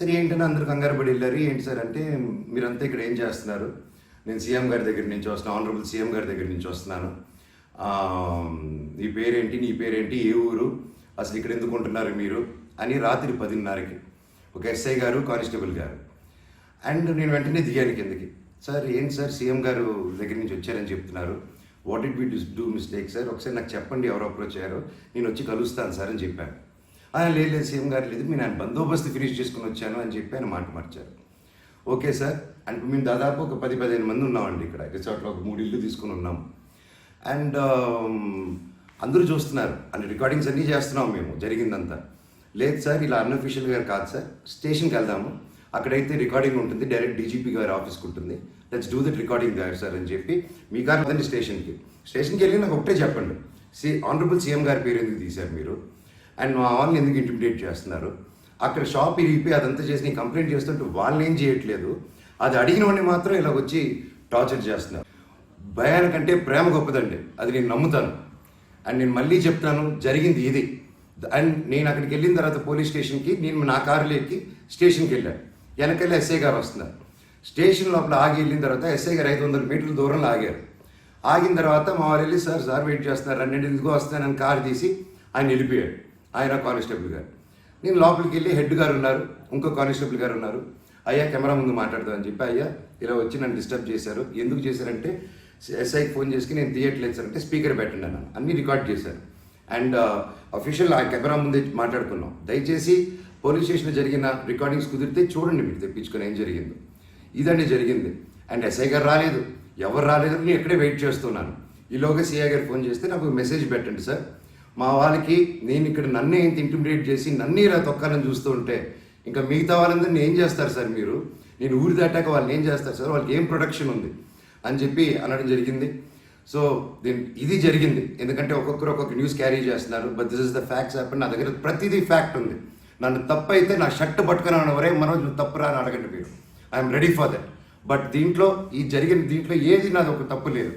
సరే ఏంటని అందరూ కంగారు పడి వెళ్ళారు. ఏంటి సార్ అంటే, మీరంతా ఇక్కడ ఏం చేస్తున్నారు? నేను సీఎం గారి దగ్గర నుంచి వస్తున్నాను, ఆనరబుల్ సీఎం గారి దగ్గర నుంచి వస్తున్నాను. నీ పేరేంటి, నీ పేరేంటి, ఏ ఊరు, అసలు ఇక్కడ ఎందుకు ఉంటున్నారు మీరు అని రాత్రి 10:30కి ఒక ఎస్ఐ గారు, కానిస్టేబుల్ గారు. అండ్ నేను వెంటనే దిగాను కిందకి. సార్ ఏంటి సార్ సీఎం గారు దగ్గర నుంచి వచ్చారని చెప్తున్నారు, what did we do mistake sir, ఒకసారి నాకు చెప్పండి ఎవరు అప్రోచ్ అయ్యారో, నేను వచ్చి కలుస్తాను సార్ అని చెప్పాను. లేదు లేదు సీఎం గారు లేదు, నేను ఆయన బందోబస్తు ఫినిష్ చేసుకుని వచ్చాను అని చెప్పి ఆయన మాట మార్చారు. ఓకే సార్ అంటే మేము దాదాపు ఒక 10-15 మంది ఉన్నామండి ఇక్కడ రిసార్ట్లో, ఒక 3 ఇల్లు తీసుకుని ఉన్నాం. అండ్ అందరూ చూస్తున్నారు, అంటే రికార్డింగ్స్ అన్నీ చేస్తున్నాం మేము జరిగిందంతా. లేదు సార్ ఇలా అన్అఫీషియల్గా కాదు సార్, స్టేషన్కి వెళ్దాము, అక్కడైతే రికార్డింగ్ ఉంటుంది, డైరెక్ట్ డీజీపీ గారి ఆఫీస్కి ఉంటుంది, లెట్స్ డూ దట్ రికార్డింగ్ గారు సార్ అని చెప్పి మీ కారు కదండి స్టేషన్కి వెళ్ళి నాకు ఒకటే చెప్పండి, ఆనరబుల్ సీఎం గారి పేరు ఎందుకు తీశారు మీరు, అండ్ మా వాళ్ళని ఎందుకు ఇంటిమిడేట్ చేస్తున్నారు, అక్కడ షాప్ ఇరిగిపోయి అదంతా చేసి నేను కంప్లైంట్ చేస్తుంటే వాళ్ళని ఏం చేయట్లేదు, అది అడిగిన వాడిని మాత్రం ఇలా వచ్చి టార్చర్ చేస్తున్నారు. భయానికంటే ప్రేమ గొప్పదండి, అది నేను నమ్ముతాను. అండ్ నేను మళ్ళీ చెప్తాను, జరిగింది ఇది. అండ్ నేను అక్కడికి వెళ్ళిన తర్వాత పోలీస్ స్టేషన్కి నేను నా కారులో ఎక్కి స్టేషన్కి వెళ్ళాను. వెనకెళ్ళి ఎస్ఐ గారు వస్తున్నారు. స్టేషన్ లోపల ఆగి వెళ్ళిన తర్వాత ఎస్ఐ గారు 500 మీటర్ల దూరంలో ఆగారు. ఆగిన తర్వాత మా వాళ్ళు వెళ్ళి సార్ వెయిట్ చేస్తున్నారు, అన్నింటి ఎందుకు వస్తున్నానని కారు తీసి ఆయన వెళ్ళిపోయాడు, ఆయన కానిస్టేబుల్ గారు. నేను లోపలికి వెళ్ళి హెడ్ గారు ఉన్నారు, ఇంకో కానిస్టేబుల్ గారు ఉన్నారు. అయ్యా కెమెరా ముందు మాట్లాడదామని చెప్పి, అయ్యా ఇలా వచ్చి నన్ను డిస్టర్బ్ చేశారు, ఎందుకు చేశారంటే ఎస్ఐకి ఫోన్ చేసి నేను తీయట్లేదు సార్ అంటే స్పీకర్ పెట్టండి అన్నాను, అన్నీ రికార్డ్ చేశారు. అండ్ అఫీషియల్ ఆ కెమెరా ముందే మాట్లాడుకున్నాం. దయచేసి పోలీస్ స్టేషన్లో జరిగిన రికార్డింగ్స్ కుదిరితే చూడండి, మీరు తెప్పించుకొని ఏం జరిగిందో. ఇదండి జరిగింది. అండ్ ఎస్ఐ గారు రాలేదు, ఎవరు రాలేదు, నేను ఎక్కడే వెయిట్ చేస్తున్నాను. ఈలోగా సిఐ గారు ఫోన్ చేస్తే నాకు మెసేజ్ పెట్టండి సార్, మా వాళ్ళకి నేను ఇక్కడ నన్నే ఇంత ఇంటిమిడేట్ చేసి నన్ను ఇలా తొక్కాలని చూస్తూ ఉంటే ఇంకా మిగతా వాళ్ళందరినీ ఏం చేస్తారు సార్ మీరు, నేను ఊరి దాటాక వాళ్ళని ఏం చేస్తారు సార్, వాళ్ళకి ఏం ప్రొటెక్షన్ ఉంది అని చెప్పి అనడం జరిగింది. సో ఇది జరిగింది, ఎందుకంటే ఒక్కొక్కరు ఒక్కొక్క న్యూస్ క్యారీ చేస్తున్నారు, but this is the facts happen. నా దగ్గర ప్రతిదీ ఫ్యాక్ట్ ఉంది. నన్ను తప్పు అయితే నా షర్ట్ పట్టుకుని వరే మనోజ్ నువ్వు తప్పురా అని అడగండి మీరు, I'm ready for that. But దీంట్లో ఈ జరిగిన దీంట్లో ఏది నాది ఒక తప్పు లేదు.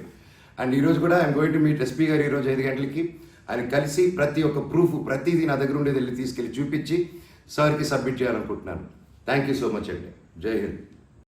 అండ్ ఈరోజు కూడా I'm going to meet SP గారు ఈరోజు 5 గంటలకి. ఆయన కలిసి ప్రతి ఒక్క ప్రూఫ్ ప్రతిదీ నా దగ్గర ఉండేది వెళ్ళి తీసుకెళ్ళి చూపించి సార్కి సబ్మిట్ చేయాలనుకుంటున్నాను. థ్యాంక్ యూ సో మచ్ అండి. జై హింద్.